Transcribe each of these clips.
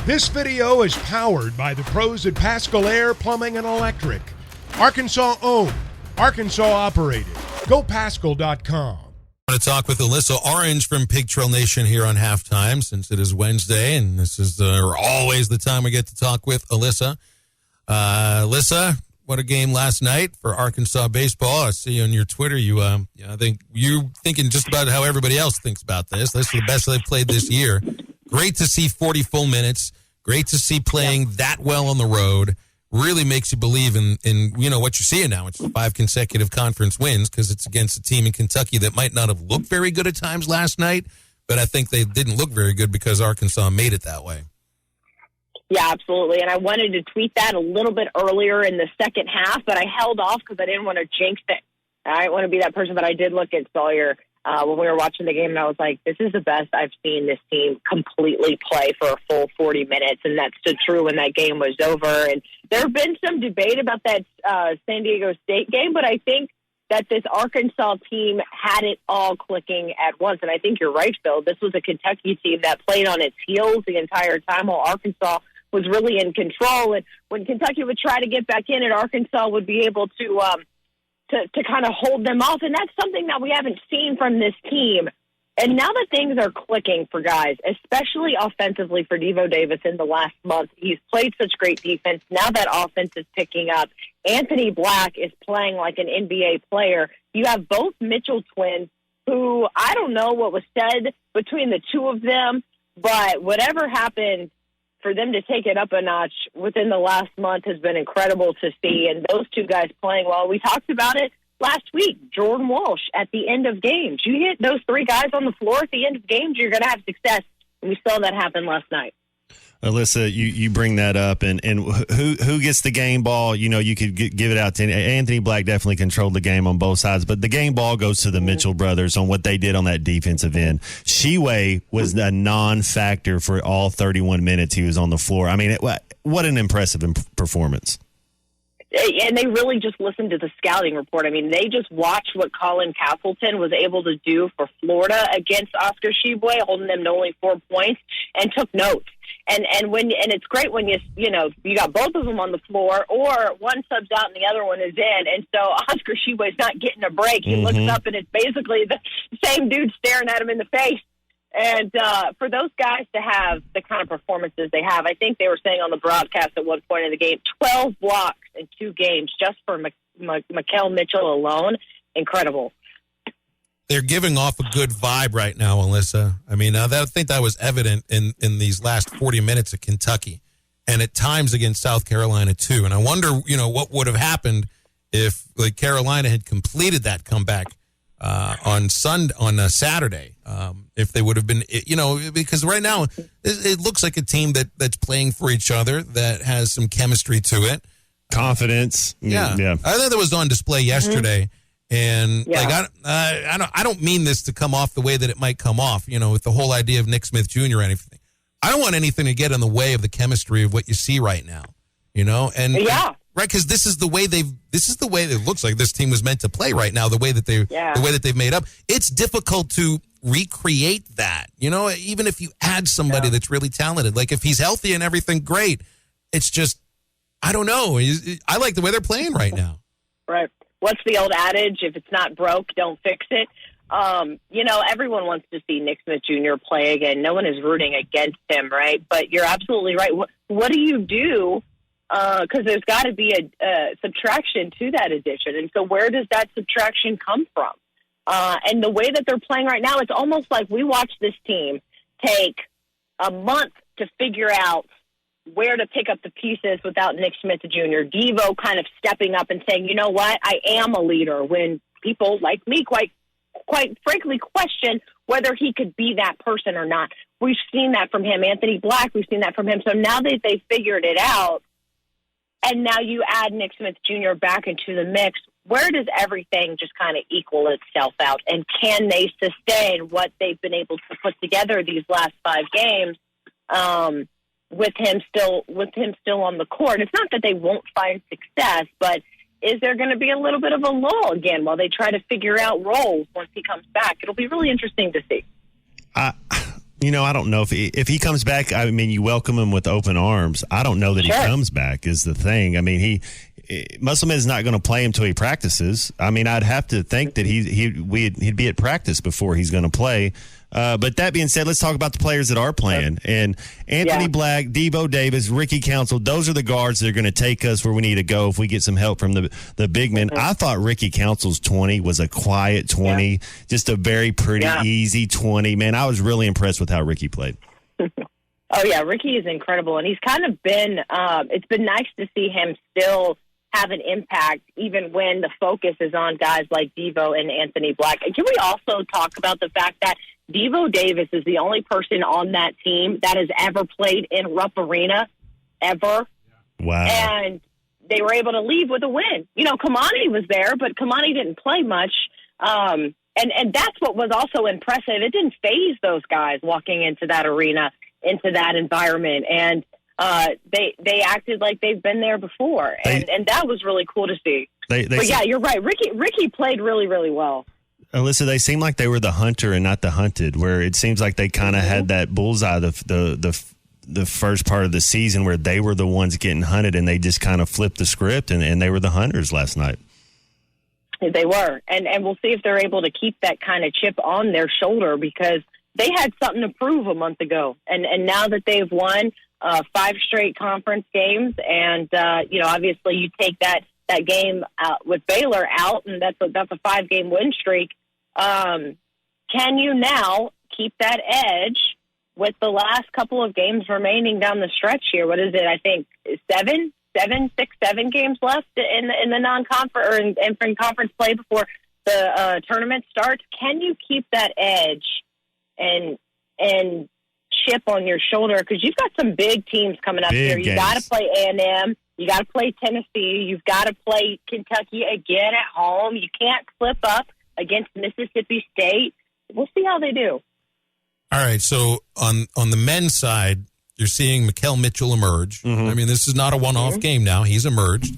This video is powered by the pros at Pascal Air Plumbing and Electric. Arkansas owned, Arkansas operated. GoPascal.com. I want to talk with Alyssa Orange from Pig Trail Nation here on Halftime, since it is Wednesday, and this is always the time we get to talk with Alyssa. Alyssa, what a game last night for Arkansas baseball. I see on your Twitter, I think you're thinking just about how everybody else thinks about this. This is the best they've played this year. Great to see 40 full minutes. Great to see playing that well on the road. Really makes you believe in what you're seeing now. It's 5 consecutive conference wins because it's against a team in Kentucky that might not have looked very good at times last night, but I think they didn't look very good because Arkansas made it that way. Yeah, absolutely. And I wanted to tweet that a little bit earlier in the second half, but I held off because I didn't want to jinx it. I didn't want to be that person, but I did look at Saylor when we were watching the game, and I was like, this is the best I've seen this team completely play for a full 40 minutes, and that stood true when that game was over. And there have been some debate about that San Diego State game, but I think that this Arkansas team had it all clicking at once. And I think you're right, Phil. This was a Kentucky team that played on its heels the entire time while Arkansas was really in control. And when Kentucky would try to get back in, and Arkansas would be able to kind of hold them off. And that's something that we haven't seen from this team. And now that things are clicking for guys, especially offensively for Devo Davis in the last month, he's played such great defense. Now that offense is picking up. Anthony Black is playing like an NBA player. You have both Mitchell twins who, I don't know what was said between the two of them, but whatever happened, for them to take it up a notch within the last month has been incredible to see. And those two guys playing well. We talked about it last week. Jordan Walsh at the end of games. You hit those 3 guys on the floor at the end of games, you're going to have success. And we saw that happen last night. Alyssa, you bring that up, and who gets the game ball? You could give it out to Anthony Black. Definitely controlled the game on both sides, but the game ball goes to the Mitchell brothers on what they did on that defensive end. Sheway was a non-factor for all 31 minutes he was on the floor. I mean, what an impressive performance. And they really just listened to the scouting report. I mean, they just watched what Colin Castleton was able to do for Florida against Oscar Sheway, holding them to only 4 points, and took notes. And it's great when you got both of them on the floor, or one subs out and the other one is in. And so Oscar Sheway's not getting a break. He looks up and it's basically the same dude staring at him in the face. And for those guys to have the kind of performances they have, I think they were saying on the broadcast at one point in the game, 12 blocks in 2 games just for Makel Mitchell alone. Incredible. They're giving off a good vibe right now, Alyssa. I mean, I think that was evident in these last 40 minutes at Kentucky, and at times against South Carolina too. And I wonder, what would have happened if Carolina had completed that comeback on Saturday. If they would have been, because right now it looks like a team that's playing for each other, that has some chemistry to it, confidence. Yeah. I think that was on display yesterday. And I don't mean this to come off the way that it might come off, with the whole idea of Nick Smith Jr. or anything. I don't want anything to get in the way of the chemistry of what you see right now, and right, because this is the way it looks like this team was meant to play right now. The way that they've made up, it's difficult to recreate that. Even if you add somebody that's really talented, like if he's healthy and everything, great. It's just, I don't know. I like the way they're playing right now. Right. What's the old adage? If it's not broke, don't fix it. Everyone wants to see Nick Smith Jr. play again. No one is rooting against him, right? But you're absolutely right. What do you do? Because there's got to be a subtraction to that addition. And so where does that subtraction come from? And the way that they're playing right now, it's almost like we watched this team take a month to figure out where to pick up the pieces without Nick Smith Jr. Devo kind of stepping up and saying, you know what, I am a leader, when people like me quite frankly question whether he could be that person or not. We've seen that from him. Anthony Black, we've seen that from him. So now that they've figured it out, and now you add Nick Smith Jr. back into the mix, where does everything just kind of equal itself out? And can they sustain what they've been able to put together these last 5 games? With him still on the court. It's not that they won't find success, but is there going to be a little bit of a lull again while they try to figure out roles once he comes back? It'll be really interesting to see. I don't know if he comes back. I mean, you welcome him with open arms. I don't know that he comes back is the thing. I mean, Musselman's not going to play him until he practices. I mean, I'd have to think that he'd be at practice before he's going to play. But that being said, let's talk about the players that are playing. And Anthony Black, Devo Davis, Ricky Council, those are the guards that are going to take us where we need to go if we get some help from the big men. I thought Ricky Council's 20 was a quiet 20, just a very pretty, easy 20. Man, I was really impressed with how Ricky played. Oh, yeah, Ricky is incredible. And he's kind of been it's been nice to see him still have an impact, even when the focus is on guys like Devo and Anthony Black. And can we also talk about the fact that Devo Davis is the only person on that team that has ever played in Rupp Arena, ever. Wow. And they were able to leave with a win. Kamani was there, but Kamani didn't play much. And that's what was also impressive. It didn't faze those guys walking into that arena, into that environment. And they acted like they've been there before. And that was really cool to see. But yeah, you're right. Ricky played really, really well. Alyssa, they seem like they were the hunter and not the hunted, where it seems like they kind of had that bullseye the first part of the season where they were the ones getting hunted, and they just kind of flipped the script, and they were the hunters last night. They were. And we'll see if they're able to keep that kind of chip on their shoulder, because they had something to prove a month ago. And now that they've won 5 straight conference games, and, obviously you take that game with Baylor out, and that's a 5-game win streak. Can you now keep that edge with the last couple of games remaining down the stretch here? What is it? I think 7 games left in the non-conference or in conference play before the tournament starts. Can you keep that edge and chip on your shoulder? Because you've got some big teams coming up here. You got to play A&M. You got to play Tennessee. You've got to play Kentucky again at home. You can't slip up against Mississippi State. We'll see how they do. All right, so on the men's side, you're seeing Mikal Mitchell emerge. I mean, this is not a one-off game now. He's emerged.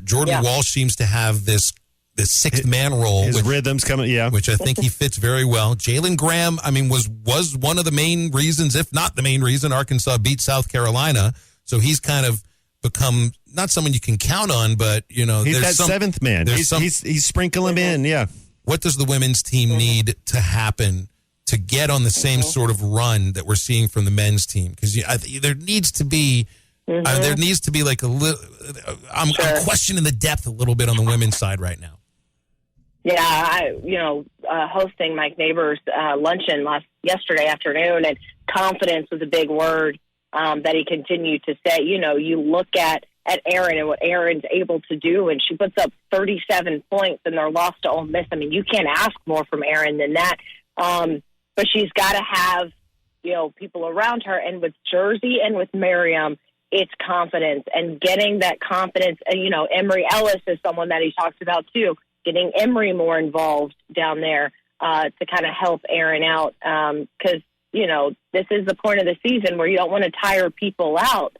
Jordan Walsh seems to have this sixth man role. His rhythm's coming, which I think he fits very well. Jalen Graham, I mean, was one of the main reasons, if not the main reason, Arkansas beat South Carolina. So he's kind of become not someone you can count on, but he's that seventh man. He's sprinkling him in. What does the women's team need to happen to get on the same sort of run that we're seeing from the men's team? Because there needs to be like a little. I'm questioning the depth a little bit on the women's side right now. Yeah, hosting Mike Neighbors' luncheon yesterday afternoon, and confidence was a big word that he continued to say. You look at Erin and what Erin's able to do, and she puts up 37 points in their loss to Ole Miss. I mean, you can't ask more from Erin than that. But she's got to have, people around her. And with Jersey and with Miriam, it's confidence and getting that confidence. And, Emory Ellis is someone that he talks about too, getting Emory more involved down there to kind of help Erin out. Because, this is the point of the season where you don't want to tire people out.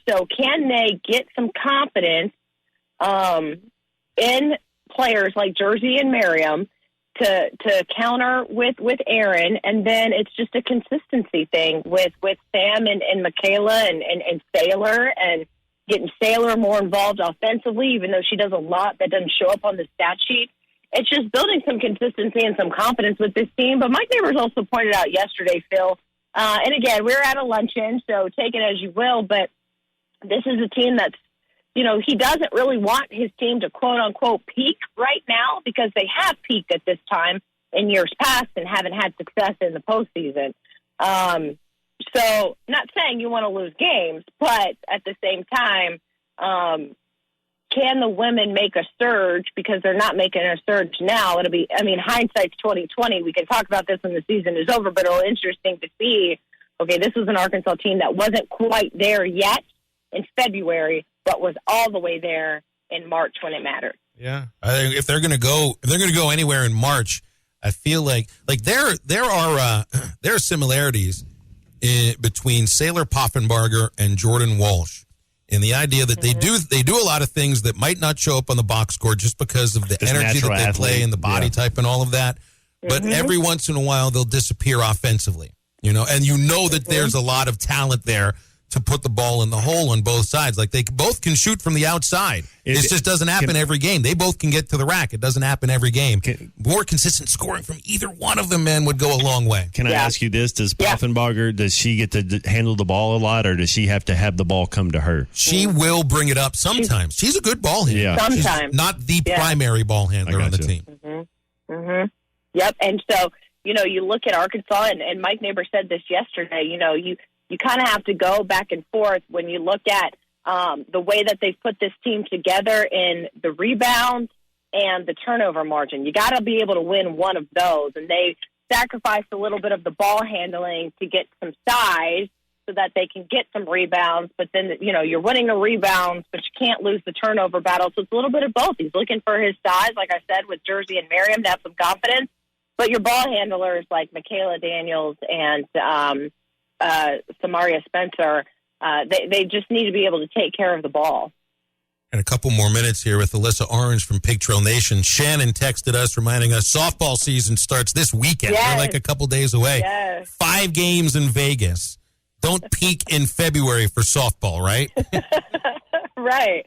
So can they get some confidence in players like Jersey and Miriam to counter with Erin, and then it's just a consistency thing with Sam and Michaela and Saylor, and getting Saylor more involved offensively, even though she does a lot that doesn't show up on the stat sheet. It's just building some consistency and some confidence with this team. But Mike Neighbors also pointed out yesterday, Phil, and again, we're at a luncheon, so take it as you will, but this is a team that's, he doesn't really want his team to quote-unquote peak right now, because they have peaked at this time in years past and haven't had success in the postseason. So not saying you want to lose games, but at the same time, can the women make a surge? Because they're not making a surge now. It'll be, hindsight's 2020. We can talk about this when the season is over, but it'll be interesting to see, okay, this was an Arkansas team that wasn't quite there yet in February, but was all the way there in March when it mattered. Yeah, I think if they're going to go anywhere in March, I feel like there are similarities between Saylor Poffenbarger and Jordan Walsh, in the idea that they do a lot of things that might not show up on the box score just because of the energy that they play and the body type and all of that. But every once in a while they'll disappear offensively. and that there's a lot of talent there to put the ball in the hole on both sides. Like, they both can shoot from the outside. It just doesn't happen every game. They both can get to the rack. It doesn't happen every game. More consistent scoring from either one of them, man, would go a long way. Can I ask you this? Does Poffenbarger, does she get to handle the ball a lot, or does she have to have the ball come to her? She will bring it up sometimes. She's a good ball handler. Yeah. Sometimes. She's not the primary ball handler on the team. Mm-hmm. Yep. And so, you look at Arkansas, and Mike Neighbor said this yesterday, you kind of have to go back and forth when you look at the way that they've put this team together in the rebounds and the turnover margin. You got to be able to win one of those, and they sacrificed a little bit of the ball handling to get some size so that they can get some rebounds. But then, you're winning the rebounds, but you can't lose the turnover battle. So it's a little bit of both. He's looking for his size, like I said, with Jersey and Merriam to have some confidence. But your ball handlers like Michaela Daniels and Samaria Spencer, they just need to be able to take care of the ball. And a couple more minutes here with Alyssa Orange from Pig Trail Nation. Shannon texted us reminding us softball season starts this weekend. Yes. We're like a couple days away. Yes. 5 games in Vegas. Don't peak in February for softball, right? Right.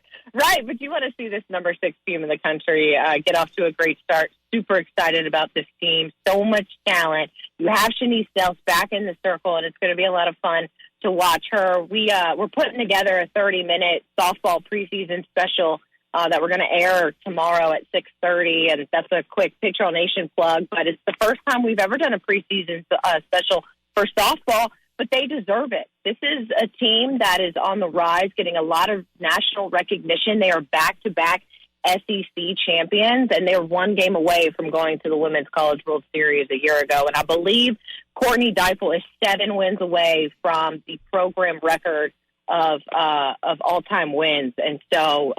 But you want to see this number 6 team in the country get off to a great start. Super excited about this team. So much talent. You have Shanice Sells back in the circle, and it's going to be a lot of fun to watch her. We're putting together a 30-minute softball preseason special that we're going to air tomorrow at 6:30, and that's a quick Pig Trail Nation plug. But it's the first time we've ever done a preseason special for softball, but they deserve it. This is a team that is on the rise, getting a lot of national recognition. They are back-to-back SEC champions, and they're 1 game away from going to the Women's College World Series a year ago. And I believe Courtney Deifel is 7 wins away from the program record of all-time wins. And so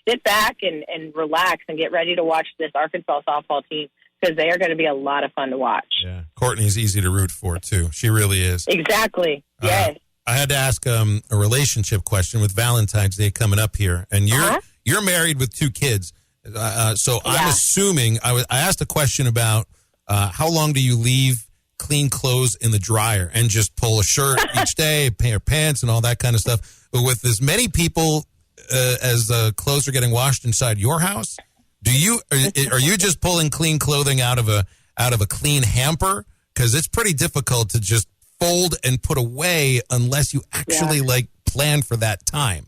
sit back and relax and get ready to watch this Arkansas softball team, because they are going to be a lot of fun to watch. Yeah, Courtney's easy to root for, too. She really is. Exactly, yes. I had to ask a relationship question with Valentine's Day coming up here, and you're married with 2 kids. So I'm assuming, I asked a question about how long do you leave clean clothes in the dryer and just pull a shirt each day, pair of pants and all that kind of stuff. But with as many people as clothes are getting washed inside your house, are you just pulling clean clothing out of a clean hamper? Because it's pretty difficult to just fold and put away unless you actually plan for that time.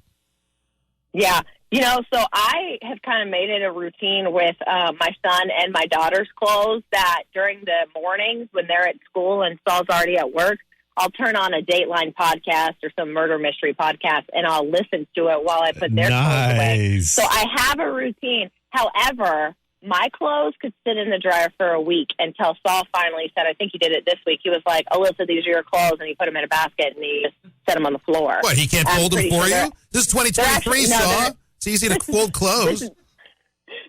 Yeah. So I have kind of made it a routine with my son and my daughter's clothes that during the mornings when they're at school and Saul's already at work, I'll turn on a Dateline podcast or some murder mystery podcast, and I'll listen to it while I put their clothes away. So I have a routine. However, my clothes could sit in the dryer for a week until Saul finally said, I think he did it this week, he was like, Alyssa, these are your clothes, and he put them in a basket, and he just set them on the floor. What, he can't fold them for you? This is 2023, Saul. It's easy to fold clothes.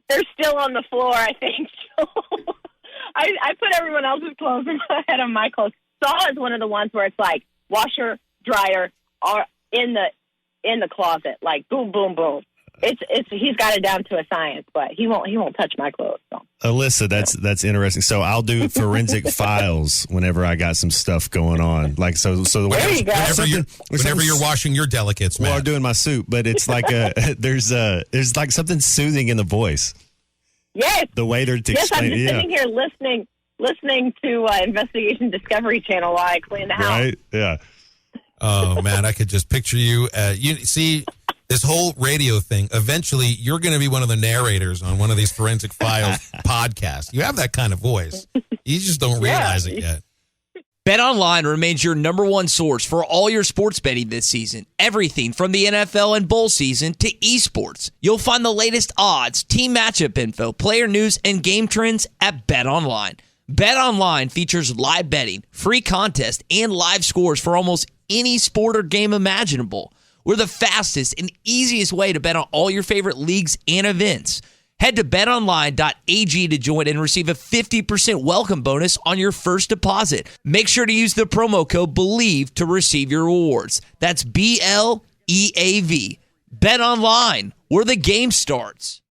They're still on the floor, I think. So I put everyone else's clothes ahead of my clothes. Saul is one of the ones where it's like washer, dryer, or in the closet, like boom, boom, boom. He's got it down to a science, but he won't touch my clothes. So. Alyssa, that's interesting. So I'll do forensic files whenever I got some stuff going on. Like whenever you're washing your delicates, man. Well, I'm doing my soup, but it's like there's like something soothing in the voice. Yes. The waiter to explain. I'm just sitting here listening to Investigation Discovery Channel while I clean the house. Right? Yeah. Oh man, I could just picture you. You see. This whole radio thing, eventually you're going to be one of the narrators on one of these Forensic Files podcasts. You have that kind of voice. You just don't realize it yet. BetOnline remains your number 1 source for all your sports betting this season. Everything from the NFL and bowl season to esports. You'll find the latest odds, team matchup info, player news, and game trends at BetOnline. BetOnline features live betting, free contests, and live scores for almost any sport or game imaginable. We're the fastest and easiest way to bet on all your favorite leagues and events. Head to betonline.ag to join and receive a 50% welcome bonus on your first deposit. Make sure to use the promo code BELIEVE to receive your rewards. That's BLEAV. Bet Online, where the game starts.